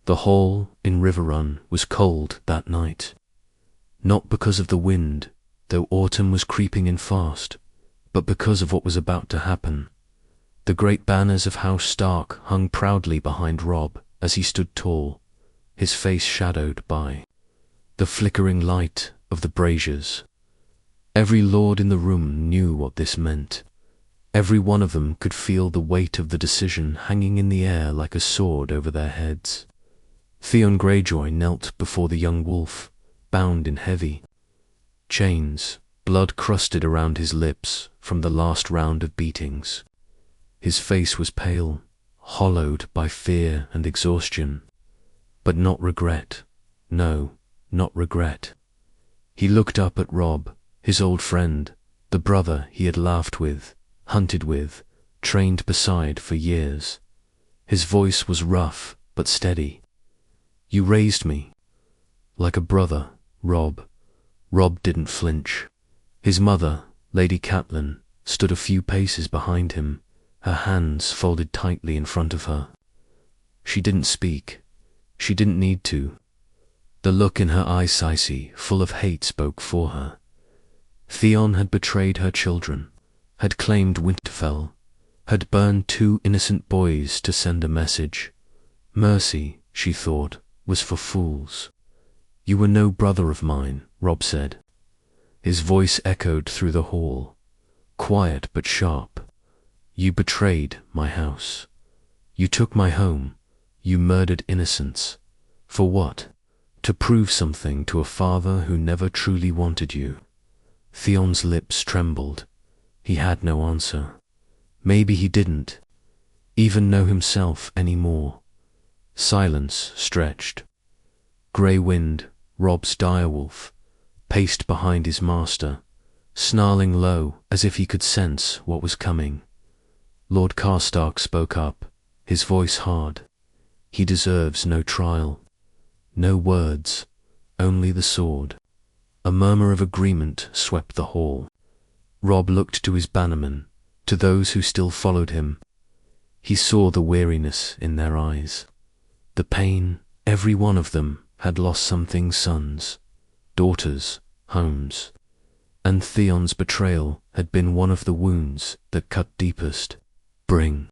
The hall in Riverrun was cold that night, not because of the wind, though autumn was creeping in fast, but because of what was about to happen. The great banners of House Stark hung proudly behind Robb as he stood tall, his face shadowed by the flickering light of the braziers. Every lord in the room knew what this meant. Every one of them could feel the weight of the decision hanging in the air like a sword over their heads. Theon Greyjoy knelt before the young wolf, bound in heavy chains, blood crusted around his lips from the last round of beatings. His face was pale, hollowed by fear and exhaustion, but not regret. No, not regret. He looked up at Robb, his old friend, the brother he had laughed with, hunted with, trained beside for years. His voice was rough but steady. "You raised me like a brother, Robb." Robb didn't flinch. His mother, Lady Catelyn, stood a few paces behind him, her hands folded tightly in front of her. She didn't speak. She didn't need to. The look in her eyes, icy, full of hate, spoke for her. Theon had betrayed her children, had claimed Winterfell, had burned 2 innocent boys to send a message. Mercy, she thought, was for fools. "You were no brother of mine," Robb said. His voice echoed through the hall, quiet but sharp. "You betrayed my house. You took my home. You murdered innocents. For what? To prove something to a father who never truly wanted you." Theon's lips trembled. He had no answer. Maybe he didn't even know himself anymore. Silence stretched. Grey Wind, Robb's direwolf, paced behind his master, snarling low as if he could sense what was coming. Lord Karstark spoke up, his voice hard. "He deserves no trial." No words, only the sword. A murmur of agreement swept the hall. Robb looked to his bannermen, to those who still followed him. He saw the weariness in their eyes, the pain. Every one of them had lost something: sons, daughters, homes. And Theon's betrayal had been one of the wounds that cut deepest. "Bring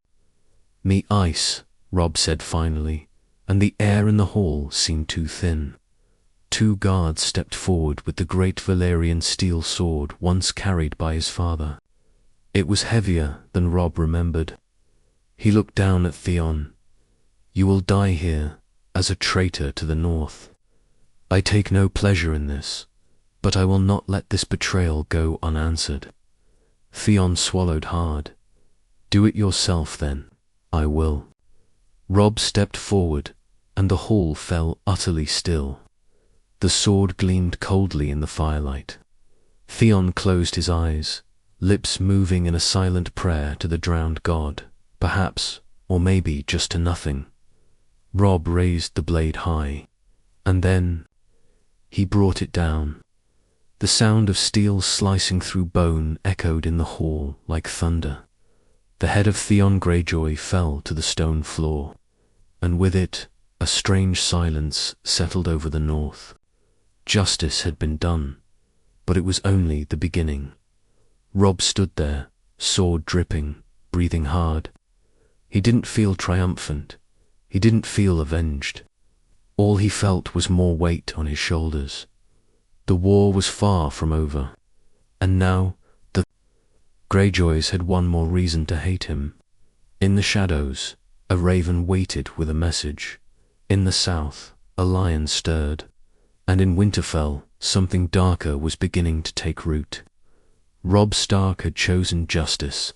me ice," Robb said finally, and the air in the hall seemed too thin. 2 guards stepped forward with the great Valyrian steel sword once carried by his father. It was heavier than Robb remembered. He looked down at Theon. "You will die here as a traitor to the North. I take no pleasure in this, but I will not let this betrayal go unanswered." Theon swallowed hard. "Do it yourself then." "I will." Robb stepped forward, and the hall fell utterly still. The sword gleamed coldly in the firelight. Theon closed his eyes, lips moving in a silent prayer to the drowned god, perhaps, or maybe just to nothing. Robb raised the blade high, and then he brought it down. The sound of steel slicing through bone echoed in the hall like thunder. The head of Theon Greyjoy fell to the stone floor, and with it a strange silence settled over the North. Justice had been done, but it was only the beginning. Robb stood there, sword dripping, breathing hard. He didn't feel triumphant. He didn't feel avenged. All he felt was more weight on his shoulders. The war was far from over, and now the Greyjoys had one more reason to hate him. In the shadows, a raven waited with a message. In the south, a lion stirred. And in Winterfell, something darker was beginning to take root. Robb Stark had chosen justice,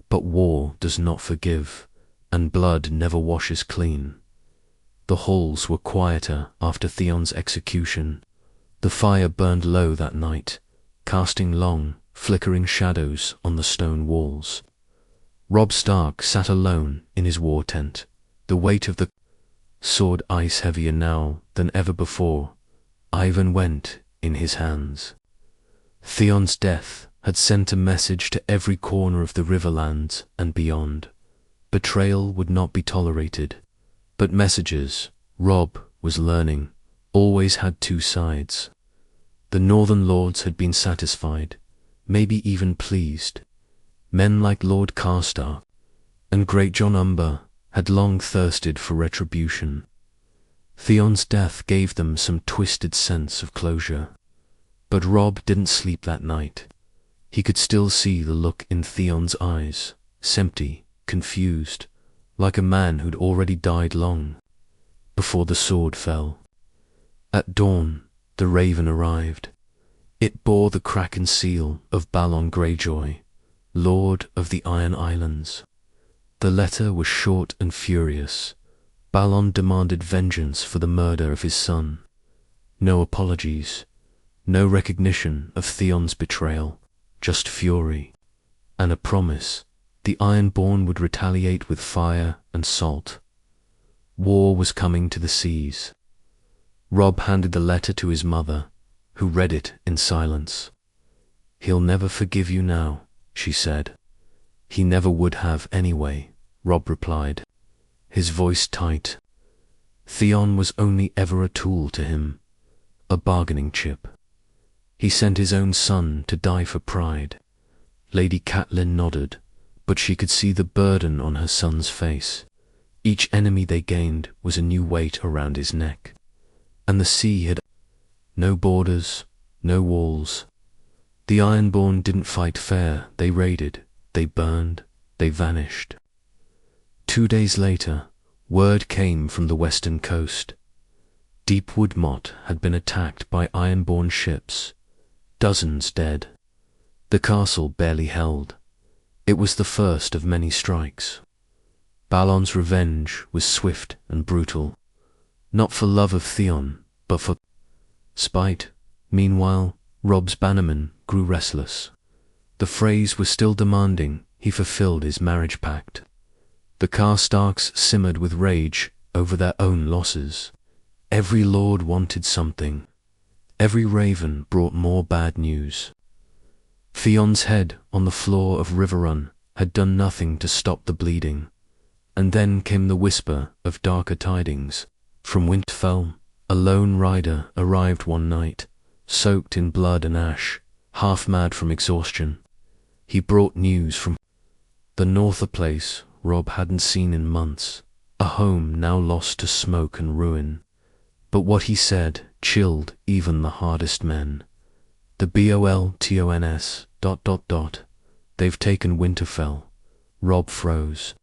but war does not forgive, and blood never washes clean. The halls were quieter after Theon's execution. The fire burned low that night, casting long, flickering shadows on the stone walls. Robb Stark sat alone in his war tent, the weight of the sword ice heavier now than ever before. Ivan went in his hands. Theon's death had sent a message to every corner of the Riverlands and beyond. Betrayal would not be tolerated, but messages Robb was learning, always had two sides. The northern lords had been satisfied, maybe even pleased. Men like Lord Karstark and Great John Umber had long thirsted for retribution. Theon's death gave them some twisted sense of closure. But Robb didn't sleep that night. He could still see the look in Theon's eyes, empty, confused, like a man who'd already died long before the sword fell. At dawn, the raven arrived. It bore the Kraken seal of Balon Greyjoy, Lord of the Iron Islands. The letter was short and furious. Balon demanded vengeance for the murder of his son. No apologies, no recognition of Theon's betrayal, just fury, and a promise the Ironborn would retaliate with fire and salt. War was coming to the seas. Robb handed the letter to his mother, who read it in silence. "He'll never forgive you now," she said. "He never would have anyway," Robb replied, his voice tight. Theon was only ever a tool to him, a bargaining chip. He sent his own son to die for pride. Lady Catelyn nodded, but she could see the burden on her son's face. Each enemy they gained was a new weight around his neck. And the sea had no borders, no walls. The Ironborn didn't fight fair. They raided, they burned, they vanished. 2 days later, word came from the western coast. Deepwood Motte had been attacked by Ironborn ships, dozens dead. The castle barely held. It was the first of many strikes. Balon's revenge was swift and brutal, not for love of Theon, but for spite. Meanwhile, Robb's bannermen grew restless. The Freys were still demanding he fulfilled his marriage pact. The Karstarks simmered with rage over their own losses. Every lord wanted something. Every raven brought more bad news. Theon's head on the floor of Riverrun had done nothing to stop the bleeding. And then came the whisper of darker tidings. From Winterfell, a lone rider arrived one night, soaked in blood and ash, half mad from exhaustion. He brought news from the north, a place Robb hadn't seen in months, a home now lost to smoke and ruin. But what he said chilled even the hardest men. The Boltons... They've taken Winterfell. Robb froze.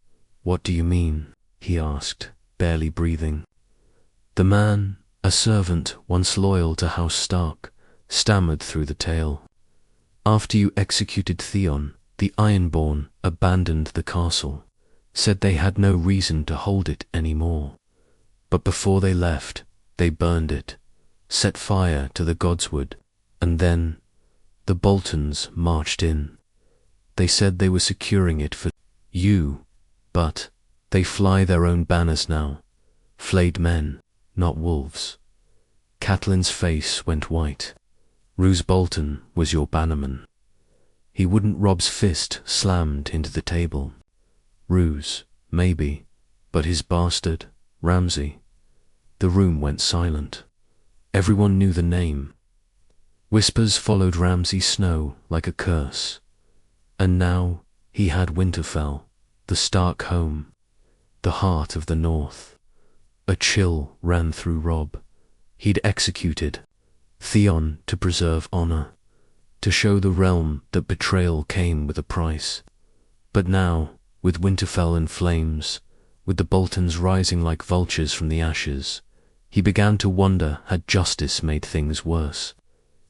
"What do you mean?" he asked, barely breathing. The man, a servant once loyal to House Stark, stammered through the tale. "After you executed Theon, the Ironborn abandoned the castle, said they had no reason to hold it anymore. But before they left, they burned it, set fire to the godswood, and then the Boltons marched in. They said they were securing it for you, but they fly their own banners now, flayed men, not wolves." Catelyn's face went white. "Roose Bolton was your bannerman." He wouldn't. Robb's fist slammed into the table. "Roose, maybe, but his bastard, Ramsay." The room went silent. Everyone knew the name. Whispers followed Ramsay Snow like a curse. And now he had Winterfell, the Stark home, the heart of the North. A chill ran through Robb. He'd executed Theon to preserve honor, to show the realm that betrayal came with a price. But now, with Winterfell in flames, with the Boltons rising like vultures from the ashes, he began to wonder, had justice made things worse?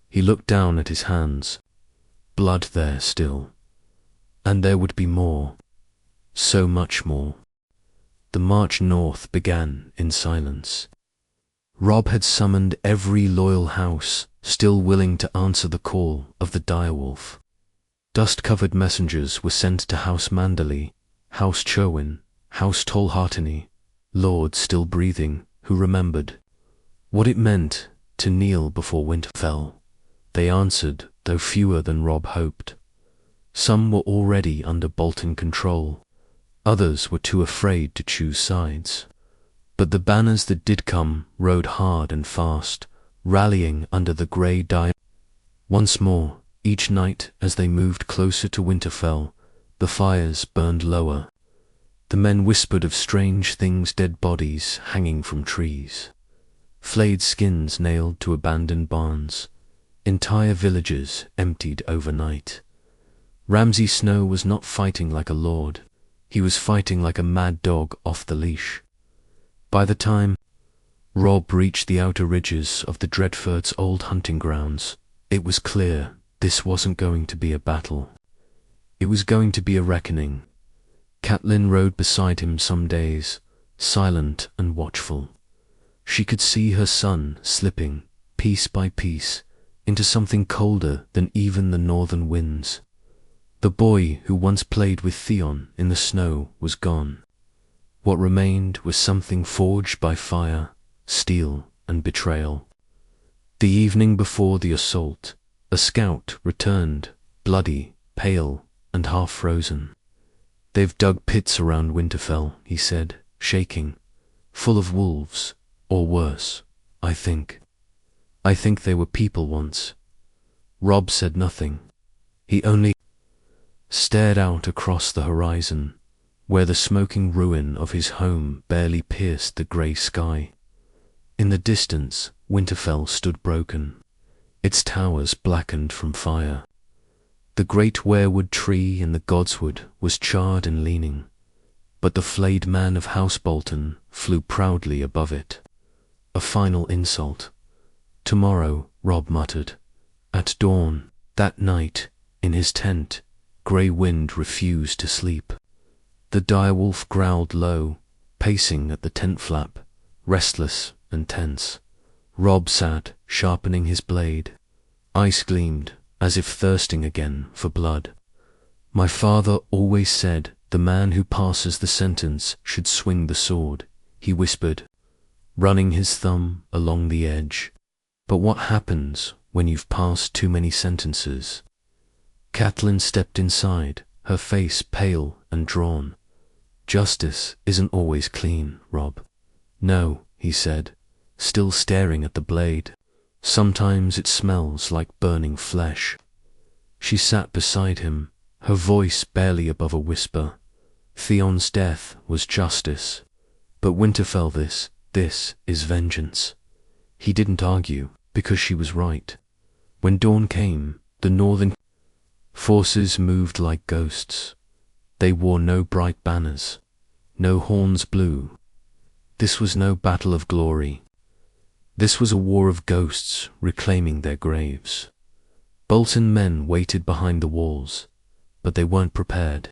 He looked down at his hands. Blood there still. And there would be more. So much more. The march north began in silence. Robb had summoned every loyal house, still willing to answer the call of the direwolf. Dust-covered messengers were sent to House Manderley, House Cherwin, House Tolhartony, lords still breathing, who remembered what it meant to kneel before Winterfell. They answered, though fewer than Robb hoped. Some were already under Bolton control. Others were too afraid to choose sides. But the banners that did come rode hard and fast, rallying under the grey diadem. Once more, each night as they moved closer to Winterfell, the fires burned lower. The men whispered of strange things, dead bodies hanging from trees, flayed skins nailed to abandoned barns, entire villages emptied overnight. Ramsay Snow was not fighting like a lord. He was fighting like a mad dog off the leash. By the time Robb reached the outer ridges of the Dreadfort's old hunting grounds, it was clear this wasn't going to be a battle. It was going to be a reckoning. Catelyn rode beside him some days, silent and watchful. She could see her son slipping, piece by piece, into something colder than even the northern winds. The boy who once played with Theon in the snow was gone. What remained was something forged by fire, steel, and betrayal. The evening before the assault, a scout returned, bloody, pale, and half frozen. "They've dug pits around Winterfell," he said, shaking, "full of wolves, or worse, I think. I think they were people once." Robb said nothing. He only stared out across the horizon, where the smoking ruin of his home barely pierced the grey sky. In the distance, Winterfell stood broken, its towers blackened from fire. The great weirwood tree in the godswood was charred and leaning, but the flayed man of House Bolton flew proudly above it. A final insult. "Tomorrow," Robb muttered. At dawn, that night, in his tent, Grey Wind refused to sleep. The direwolf growled low, pacing at the tent flap, restless and tense. Robb sat, sharpening his blade. Ice gleamed, as if thirsting again for blood. "My father always said the man who passes the sentence should swing the sword," he whispered, running his thumb along the edge. "But what happens when you've passed too many sentences?" Catelyn stepped inside, her face pale and drawn. "Justice isn't always clean, Robb." "No," he said, still staring at the blade. "Sometimes it smells like burning flesh." She sat beside him, her voice barely above a whisper. "Theon's death was justice, but Winterfell this is vengeance." He didn't argue, because she was right. When dawn came, the northern forces moved like ghosts. They wore no bright banners, no horns blew. This was no battle of glory. This was a war of ghosts reclaiming their graves. Bolton men waited behind the walls, but they weren't prepared.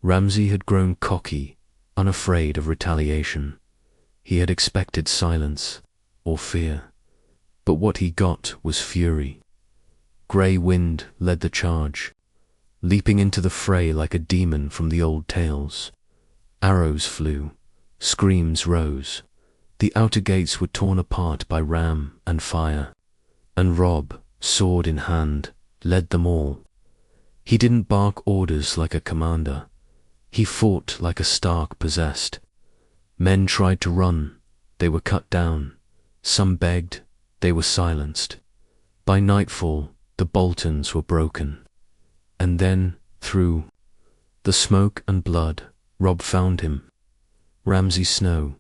Ramsay had grown cocky, unafraid of retaliation. He had expected silence or fear, but what he got was fury. Grey Wind led the charge, leaping into the fray like a demon from the old tales. Arrows flew, screams rose. The outer gates were torn apart by ram and fire, and Robb, sword in hand, led them all. He didn't bark orders like a commander. He fought like a Stark possessed. Men tried to run, they were cut down. Some begged, they were silenced. By nightfall, the Boltons were broken. And then, through the smoke and blood, Robb found him. Ramsay Snow,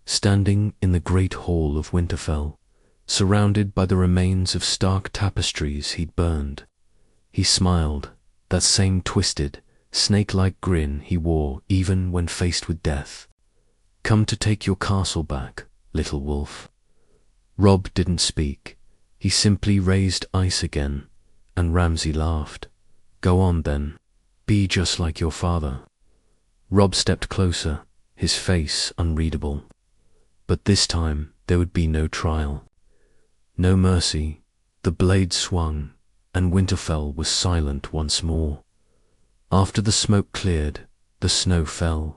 standing in the great hall of Winterfell, surrounded by the remains of Stark tapestries he'd burned. He smiled, that same twisted, snake-like grin he wore even when faced with death. "Come to take your castle back, little wolf." Robb didn't speak. He simply raised ice again, and Ramsay laughed. "Go on then. Be just like your father." Robb stepped closer, his face unreadable. But this time there would be no trial, no mercy. The blade swung, and Winterfell was silent once more. After the smoke cleared, the snow fell.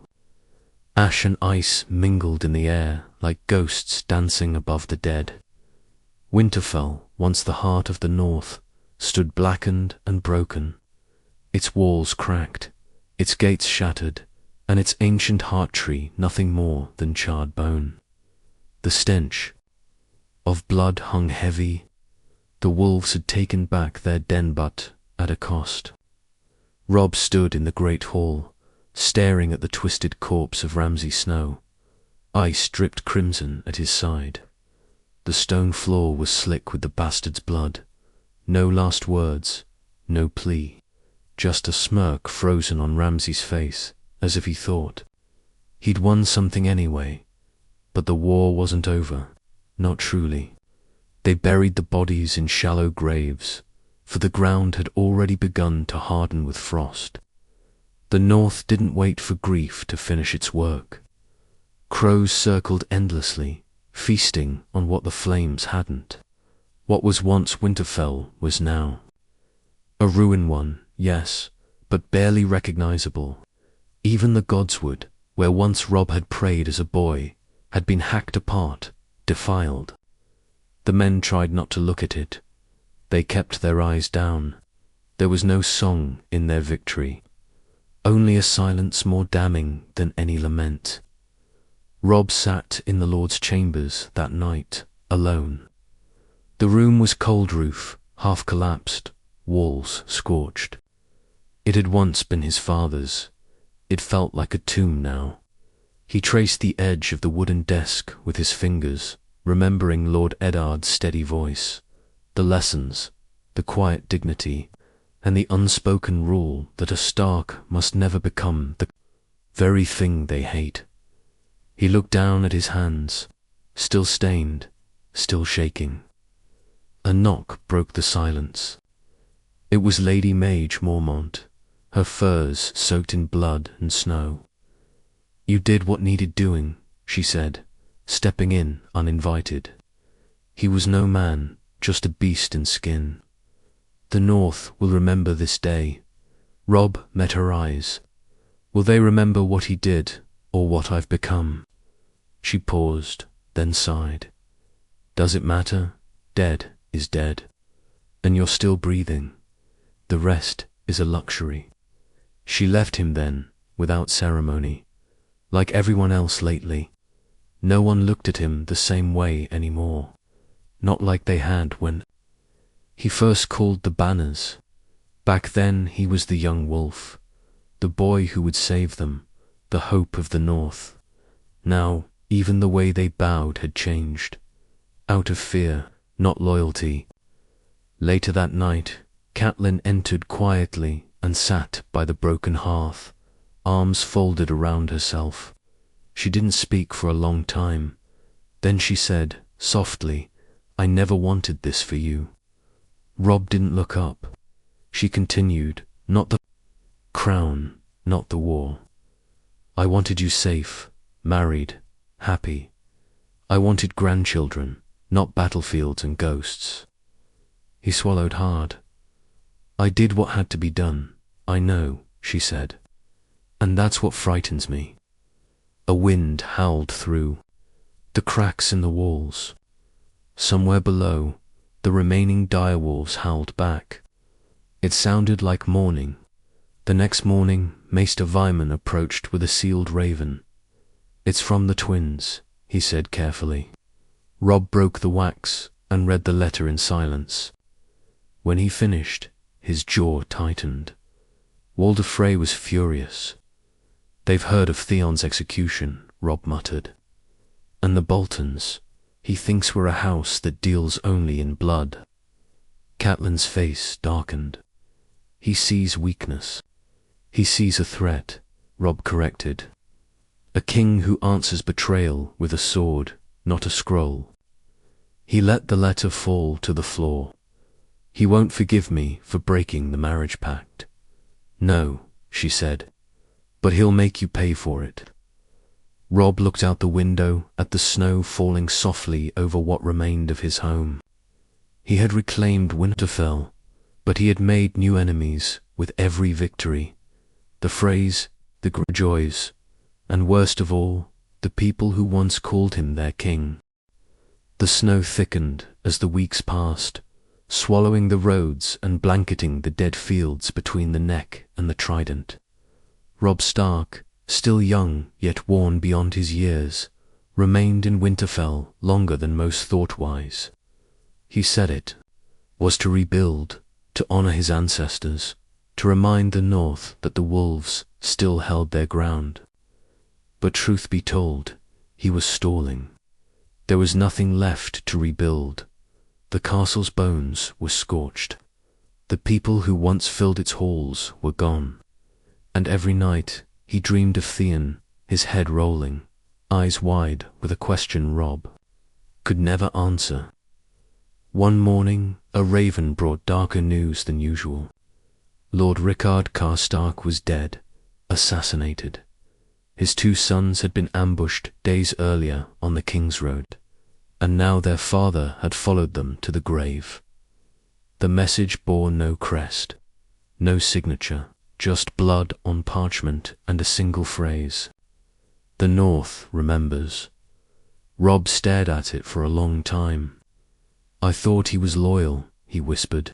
Ash and ice mingled in the air like ghosts dancing above the dead. Winterfell, once the heart of the north, stood blackened and broken. Its walls cracked, its gates shattered, and its ancient heart tree nothing more than charred bone. The stench of blood hung heavy. The wolves had taken back their den, but at a cost. Robb stood in the great hall, staring at the twisted corpse of Ramsay Snow, ice dripped crimson at his side. The stone floor was slick with the bastard's blood. No last words, no plea, just a smirk frozen on Ramsay's face, as if he thought he'd won something anyway. But the war wasn't over, not truly. They buried the bodies in shallow graves, for the ground had already begun to harden with frost. The North didn't wait for grief to finish its work. Crows circled endlessly, feasting on what the flames hadn't. What was once Winterfell was now a ruined one, yes, but barely recognizable. Even the Godswood, where once Robb had prayed as a boy, had been hacked apart, defiled. The men tried not to look at it. They kept their eyes down. There was no song in their victory, only a silence more damning than any lament. Robb sat in the Lord's chambers that night, alone. The room was cold roof, half collapsed, walls scorched. It had once been his father's. It felt like a tomb now. He traced the edge of the wooden desk with his fingers, remembering Lord Eddard's steady voice, the lessons, the quiet dignity, and the unspoken rule that a Stark must never become the very thing they hate. He looked down at his hands, still stained, still shaking. A knock broke the silence. It was Lady Mage Mormont, her furs soaked in blood and snow. "You did what needed doing," she said, stepping in uninvited. He was no man, just a beast in skin. The North will remember this day. Robb met her eyes. Will they remember what he did, or what I've become? She paused, then sighed. Does it matter? Dead is dead. And you're still breathing. The rest is a luxury. She left him then, without ceremony. Like everyone else lately, no one looked at him the same way anymore. Not like they had when he first called the banners. Back then he was the young wolf, the boy who would save them, the hope of the North. Now, even the way they bowed had changed. Out of fear, not loyalty. Later that night, Catelyn entered quietly and sat by the broken hearth, arms folded around herself. She didn't speak for a long time. Then she said, softly, "I never wanted this for you." Robb didn't look up. She continued, "Not the crown, not the war. I wanted you safe, married, happy. I wanted grandchildren, not battlefields and ghosts." He swallowed hard. "I did what had to be done, I know," she said. "And that's what frightens me." A wind howled through the cracks in the walls. Somewhere below, the remaining direwolves howled back. It sounded like morning. The next morning, Maester Vyman approached with a sealed raven. "It's from the twins," he said carefully. Robb broke the wax and read the letter in silence. When he finished, his jaw tightened. Walder Frey was furious. "They've heard of Theon's execution," Robb muttered. "And the Boltons. He thinks we're a house that deals only in blood." Catelyn's face darkened. "He sees weakness. He sees a threat," Robb corrected. "A king who answers betrayal with a sword, not a scroll." He let the letter fall to the floor. "He won't forgive me for breaking the marriage pact." "No," she said, "but he'll make you pay for it." Robb looked out the window at the snow falling softly over what remained of his home. He had reclaimed Winterfell, but he had made new enemies with every victory. The Freys, the Greyjoys, and worst of all, the people who once called him their king. The snow thickened as the weeks passed, swallowing the roads and blanketing the dead fields between the Neck and the Trident. Robb Stark, still young yet worn beyond his years, remained in Winterfell longer than most thought wise. He said it was to rebuild, to honor his ancestors, to remind the North that the wolves still held their ground. But truth be told, he was stalling. There was nothing left to rebuild. The castle's bones were scorched. The people who once filled its halls were gone. And every night he dreamed of Theon, his head rolling, eyes wide with a question Robb could never answer. One morning a raven brought darker news than usual. Lord Rickard Karstark was dead, assassinated. His 2 sons had been ambushed days earlier on the King's Road, and now their father had followed them to the grave. The message bore no crest, no signature, just blood on parchment and a single phrase. The North remembers. Robb stared at it for a long time. I thought he was loyal, he whispered.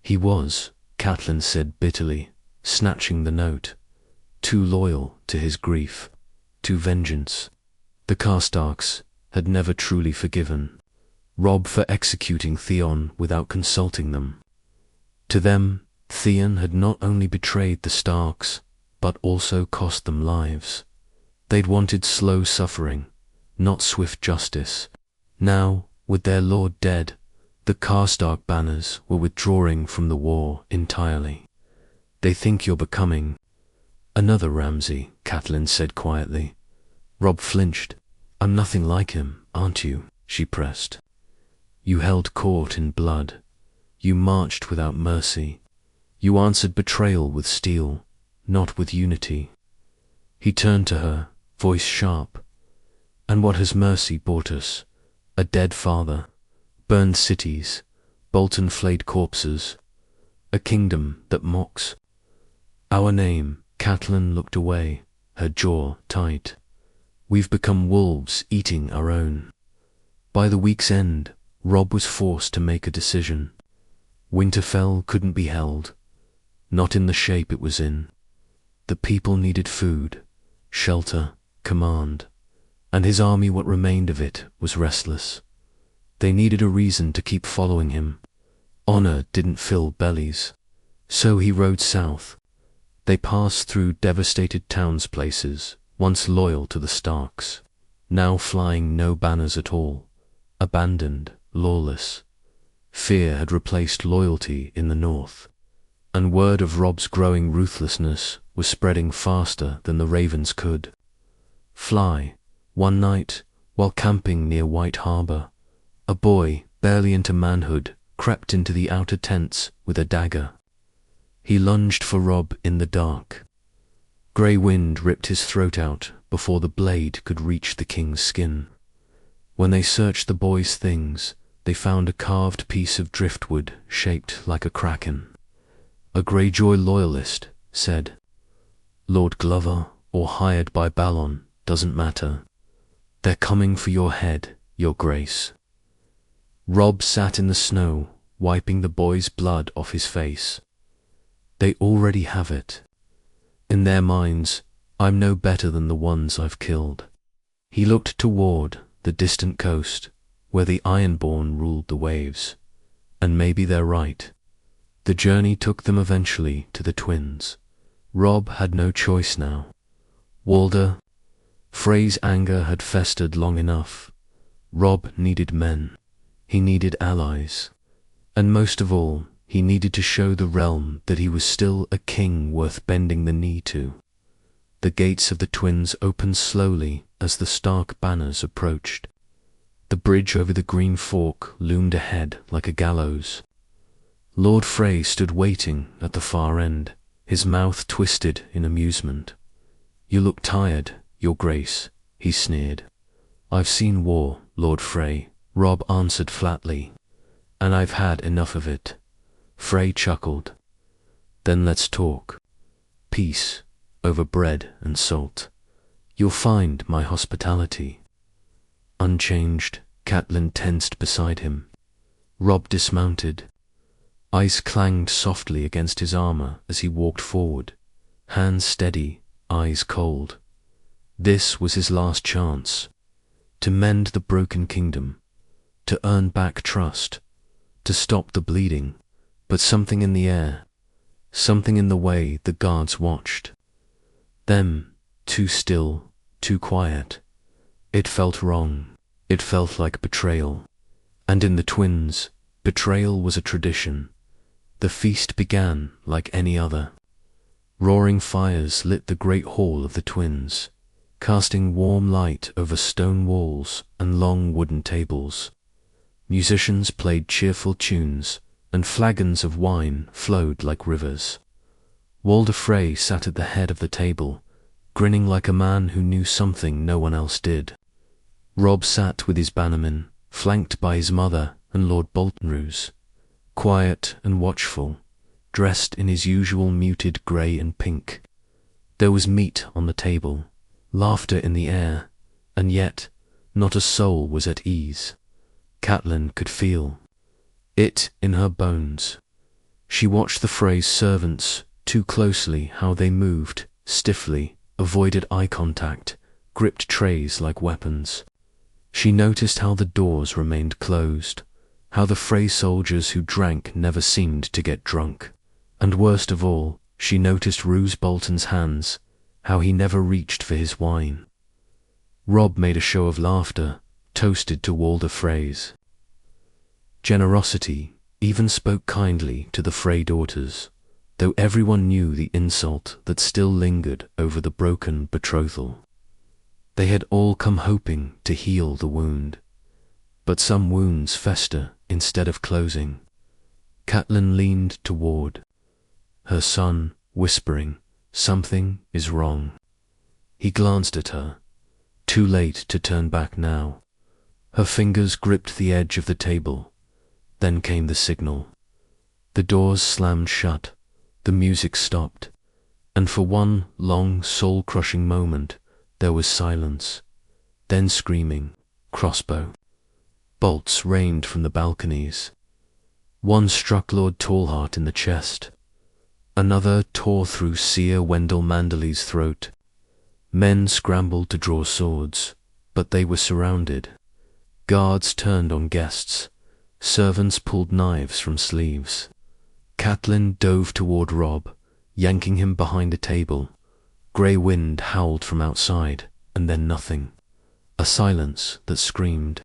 He was, Catelyn said bitterly, snatching the note. Too loyal to his grief, to vengeance. The Karstarks had never truly forgiven Robb for executing Theon without consulting them. To them, Theon had not only betrayed the Starks, but also cost them lives. They'd wanted slow suffering, not swift justice. Now, with their lord dead, the Karstark banners were withdrawing from the war entirely. They think you're becoming another Ramsay, Catelyn said quietly. Robb flinched. I'm nothing like him, aren't you? She pressed. You held court in blood. You marched without mercy. You answered betrayal with steel, not with unity. He turned to her, voice sharp. And what has mercy brought us? A dead father, burned cities, Bolton flayed corpses, a kingdom that mocks. Our name, Catelyn looked away, her jaw tight. We've become wolves eating our own. By the week's end, Robb was forced to make a decision. Winterfell couldn't be held, not in the shape it was in. The people needed food, shelter, command, and his army, what remained of it, was restless. They needed a reason to keep following him. Honor didn't fill bellies. So he rode south. They passed through devastated townsplaces, once loyal to the Starks, now flying no banners at all, abandoned, lawless. Fear had replaced loyalty in the North, and word of Robb's growing ruthlessness was spreading faster than the ravens could fly. One night, while camping near White Harbor, a boy, barely into manhood, crept into the outer tents with a dagger. He lunged for Robb in the dark. Grey wind ripped his throat out before the blade could reach the king's skin. When they searched the boy's things, they found a carved piece of driftwood shaped like a kraken. A Greyjoy loyalist said, Lord Glover or hired by Balon, doesn't matter. They're coming for your head, your grace. Robb sat in the snow, wiping the boy's blood off his face. They already have it. In their minds, I'm no better than the ones I've killed. He looked toward the distant coast, where the Ironborn ruled the waves. And maybe they're right. The journey took them eventually to the twins. Robb had no choice now. Walder, Frey's anger had festered long enough. Robb needed men. He needed allies. And most of all, he needed to show the realm that he was still a king worth bending the knee to. The gates of the twins opened slowly as the Stark banners approached. The bridge over the Green Fork loomed ahead like a gallows. Lord Frey stood waiting at the far end, his mouth twisted in amusement. You look tired, your grace, he sneered. I've seen war, Lord Frey, Robb answered flatly, and I've had enough of it. Frey chuckled. Then let's talk. Peace, over bread and salt. You'll find my hospitality. Unchanged, Catelyn tensed beside him. Robb dismounted. Ice clanged softly against his armor as he walked forward, hands steady, eyes cold. This was his last chance. To mend the broken kingdom. To earn back trust. To stop the bleeding. But something in the air. Something in the way the guards watched. Them, too still, too quiet. It felt wrong. It felt like betrayal. And in the twins, betrayal was a tradition. The feast began like any other. Roaring fires lit the great hall of the twins, casting warm light over stone walls and long wooden tables. Musicians played cheerful tunes, and flagons of wine flowed like rivers. Walder Frey sat at the head of the table, grinning like a man who knew something no one else did. Robb sat with his bannermen, flanked by his mother and Lord Boltonroos, quiet and watchful, dressed in his usual muted grey and pink. There was meat on the table, laughter in the air, and yet not a soul was at ease. Catelyn could feel it in her bones. She watched the Frey's servants too closely, how they moved, stiffly, avoided eye contact, gripped trays like weapons. She noticed how the doors remained closed, how the Frey soldiers who drank never seemed to get drunk. And worst of all, she noticed Roose Bolton's hands, how he never reached for his wine. Robb made a show of laughter, toasted to Walder Frey's generosity, even spoke kindly to the Frey daughters, though everyone knew the insult that still lingered over the broken betrothal. They had all come hoping to heal the wound, but some wounds fester instead of closing. Catelyn leaned toward her son, whispering, "Something is wrong." He glanced at her, too late to turn back now. Her fingers gripped the edge of the table. Then came the signal. The doors slammed shut, the music stopped, and for one long, soul-crushing moment, there was silence. Then screaming, crossbow. Bolts rained from the balconies. One struck Lord Tallheart in the chest. Another tore through Seer Wendell Manderly's throat. Men scrambled to draw swords, but they were surrounded. Guards turned on guests. Servants pulled knives from sleeves. Catelyn dove toward Robb, yanking him behind a table. Grey wind howled from outside, and then nothing. A silence that screamed,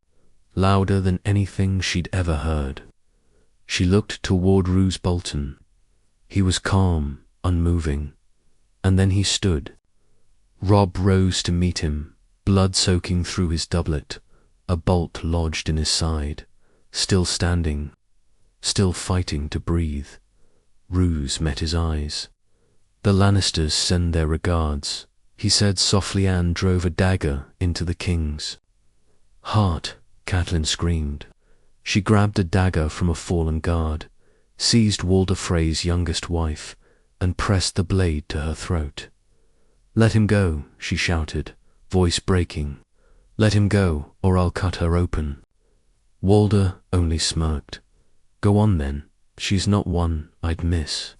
louder than anything she'd ever heard. She looked toward Roose Bolton. He was calm, unmoving, and then he stood. Robb rose to meet him, blood soaking through his doublet, a bolt lodged in his side, still standing, still fighting to breathe. Roose met his eyes. "The Lannisters send their regards," he said softly. Anne drove a dagger into the king's heart. Catelyn screamed. She grabbed a dagger from a fallen guard, seized Walder Frey's youngest wife, and pressed the blade to her throat. "Let him go," she shouted, voice breaking. "Let him go, or I'll cut her open." Walder only smirked. "Go on then, she's not one I'd miss."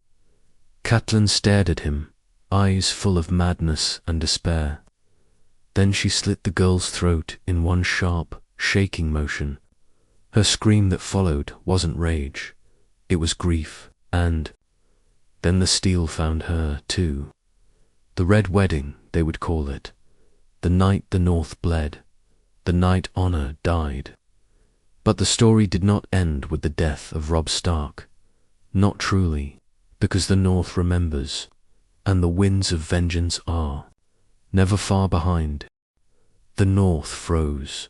Catelyn stared at him, eyes full of madness and despair. Then she slit the girl's throat in one sharp, shaking motion. Her scream that followed wasn't rage, it was grief, and then the steel found her, too. The Red Wedding, they would call it. The night the North bled. The night honor died. But the story did not end with the death of Robb Stark. Not truly, because the North remembers, and the winds of vengeance are never far behind. The North froze,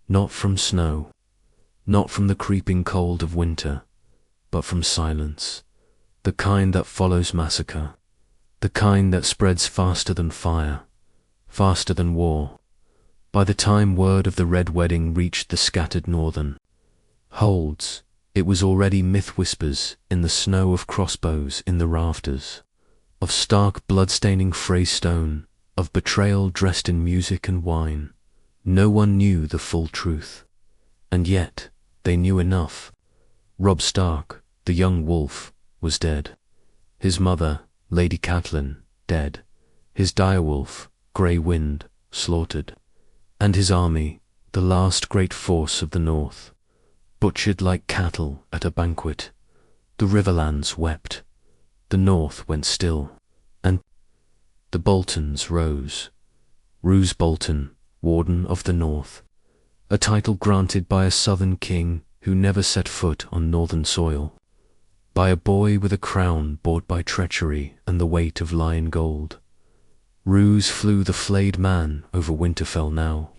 not from snow, not from the creeping cold of winter, but from silence, the kind that follows massacre, the kind that spreads faster than fire, faster than war. By the time word of the Red Wedding reached the scattered northern holds, it was already myth whispers in the snow of crossbows in the rafters, of stark blood-staining Frey stone, of betrayal dressed in music and wine. No one knew the full truth, and yet they knew enough. Robb Stark, the young wolf, was dead. His mother, Lady Catelyn, dead. his direwolf, Grey Wind, slaughtered, and his army, the last great force of the north, butchered like cattle at a banquet. The riverlands wept, the north went still, and the Boltons rose. Roose Bolton, Warden of the North, a title granted by a southern king who never set foot on northern soil, by a boy with a crown bought by treachery and the weight of lion gold. Roose flew the flayed man over Winterfell now,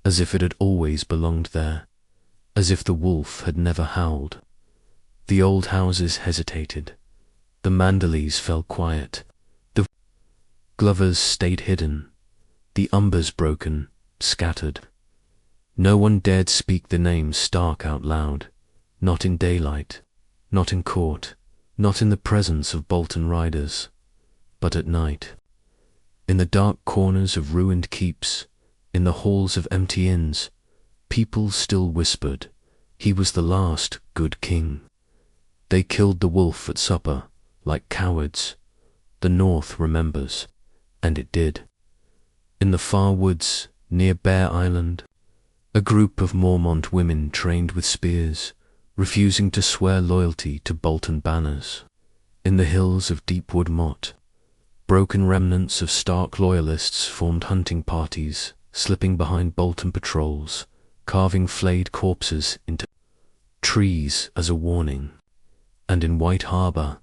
as if it had always belonged there, as if the wolf had never howled. The old houses hesitated, the Manderleys fell quiet, the Glovers stayed hidden, the Umbers broken, scattered. No one dared speak the name Stark out loud, not in daylight, not in court, not in the presence of Bolton riders, but at night. In the dark corners of ruined keeps, in the halls of empty inns, people still whispered, he was the last good king. They killed the wolf at supper, like cowards. The North remembers, and it did. In the far woods, near Bear Island, a group of Mormont women trained with spears, refusing to swear loyalty to Bolton banners. In the hills of Deepwood Motte, broken remnants of Stark loyalists formed hunting parties, slipping behind Bolton patrols, carving flayed corpses into trees as a warning. And in White Harbour,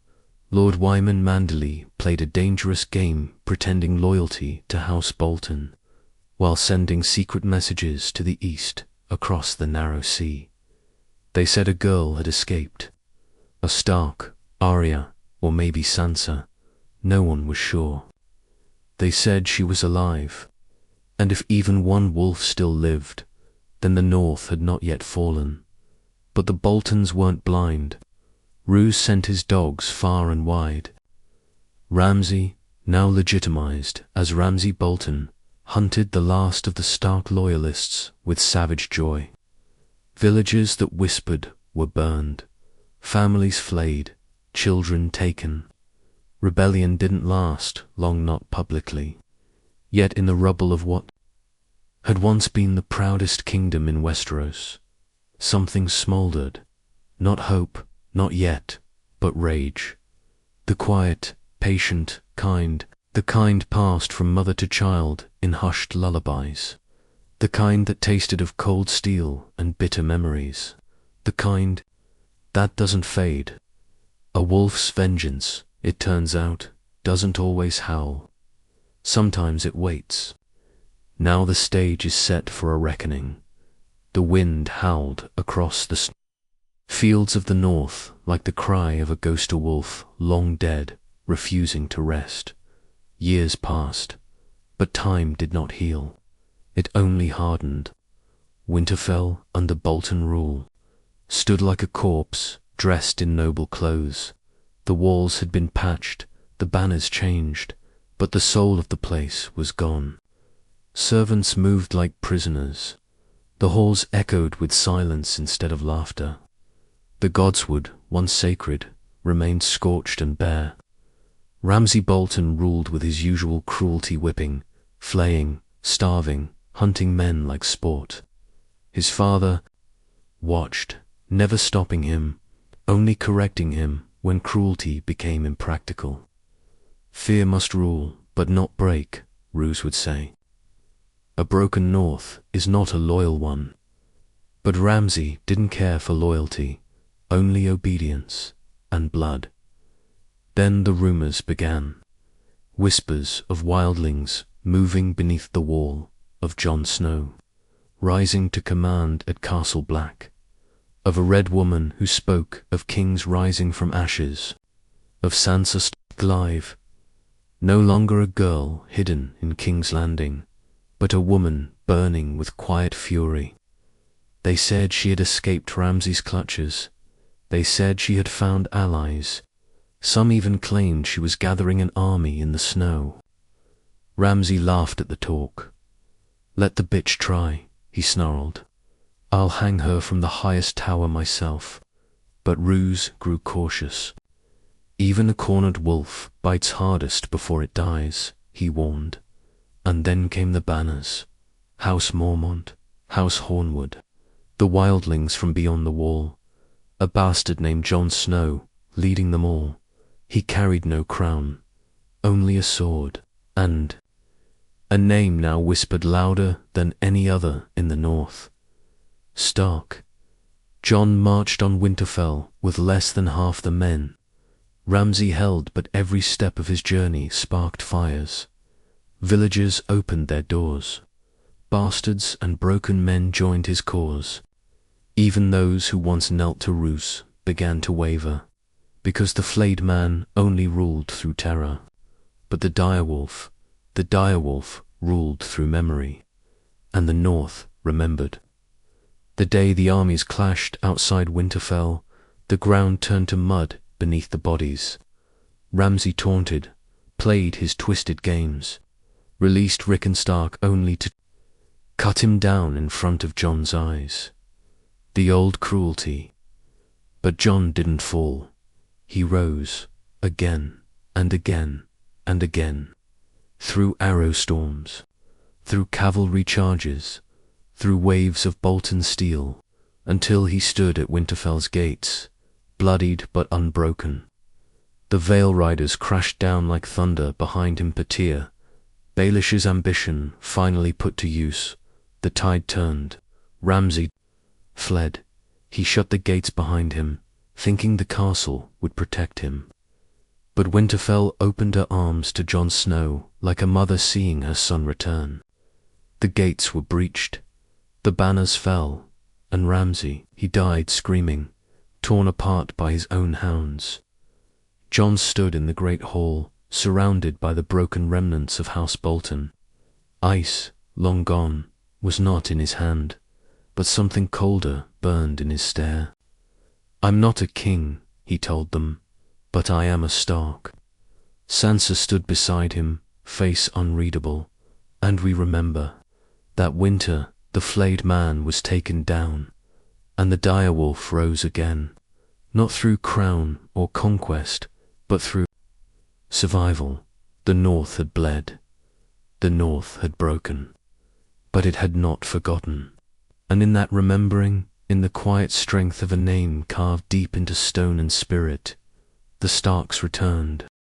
Lord Wyman Manderley played a dangerous game pretending loyalty to House Bolton, while sending secret messages to the east across the narrow sea. They said a girl had escaped. A Stark, Arya, or maybe Sansa. No one was sure. They said she was alive, and if even one wolf still lived, then the North had not yet fallen. But the Boltons weren't blind. Roose sent his dogs far and wide. Ramsay, now legitimized as Ramsay Bolton, hunted the last of the Stark loyalists with savage joy. Villages that whispered were burned, families flayed, children taken. Rebellion didn't last long, not publicly. Yet in the rubble of what had once been the proudest kingdom in Westeros, something smouldered. Not hope, not yet, but rage. The quiet, patient, kind, the kind passed from mother to child in hushed lullabies. The kind that tasted of cold steel and bitter memories. The kind that doesn't fade. A wolf's vengeance, it turns out, doesn't always howl. Sometimes it waits. Now the stage is set for a reckoning. The wind howled across the fields of the north like the cry of a ghost wolf long dead, refusing to rest. Years passed, but time did not heal. It only hardened. Winterfell, under Bolton rule, stood like a corpse dressed in noble clothes. The walls had been patched, the banners changed, but the soul of the place was gone. Servants moved like prisoners. The halls echoed with silence instead of laughter. The godswood, once sacred, remained scorched and bare. Ramsay Bolton ruled with his usual cruelty, whipping, flaying, starving, hunting men like sport. His father watched, never stopping him, only correcting him when cruelty became impractical. Fear must rule, but not break, Roose would say. A broken north is not a loyal one. But Ramsay didn't care for loyalty, only obedience and blood. Then the rumors began. Whispers of wildlings moving beneath the wall, of Jon Snow, rising to command at Castle Black, of a red woman who spoke of kings rising from ashes, of Sansa Stark alive, no longer a girl hidden in King's Landing, but a woman burning with quiet fury. They said she had escaped Ramsay's clutches. They said she had found allies. Some even claimed she was gathering an army in the snow. Ramsay laughed at the talk. "Let the bitch try," he snarled. "I'll hang her from the highest tower myself." But Roose grew cautious. Even a cornered wolf bites hardest before it dies, he warned. And then came the banners. House Mormont, House Hornwood, the wildlings from beyond the wall, a bastard named Jon Snow, leading them all. He carried no crown, only a sword, and a name now whispered louder than any other in the north. Stark. Jon marched on Winterfell with less than half the men. Ramsay held, but every step of his journey sparked fires. Villagers opened their doors. Bastards and broken men joined his cause. Even those who once knelt to Roose began to waver, because the flayed man only ruled through terror. But the direwolf ruled through memory, and the North remembered. The day the armies clashed outside Winterfell, the ground turned to mud beneath the bodies. Ramsay taunted, played his twisted games, released Rickon Stark only to cut him down in front of Jon's eyes. The old cruelty. But Jon didn't fall. He rose, again and again and again, through arrow storms, through cavalry charges, through waves of Bolton steel, until he stood at Winterfell's gates, bloodied but unbroken. The Vale Riders crashed down like thunder behind him. Baelish's ambition finally put to use, the tide turned. Ramsay fled. He shut the gates behind him, thinking the castle would protect him. But Winterfell opened her arms to Jon Snow like a mother seeing her son return. The gates were breached, the banners fell, and Ramsay, he died screaming, torn apart by his own hounds. Jon stood in the great hall, surrounded by the broken remnants of House Bolton. Ice, long gone, was not in his hand, but something colder burned in his stare. "I'm not a king," he told them, "but I am a Stark." Sansa stood beside him, face unreadable, and we remember. That winter the flayed man was taken down, and the direwolf rose again, not through crown or conquest, but through survival. The North had bled, the North had broken, but it had not forgotten. And in that remembering, in the quiet strength of a name carved deep into stone and spirit, the Starks returned.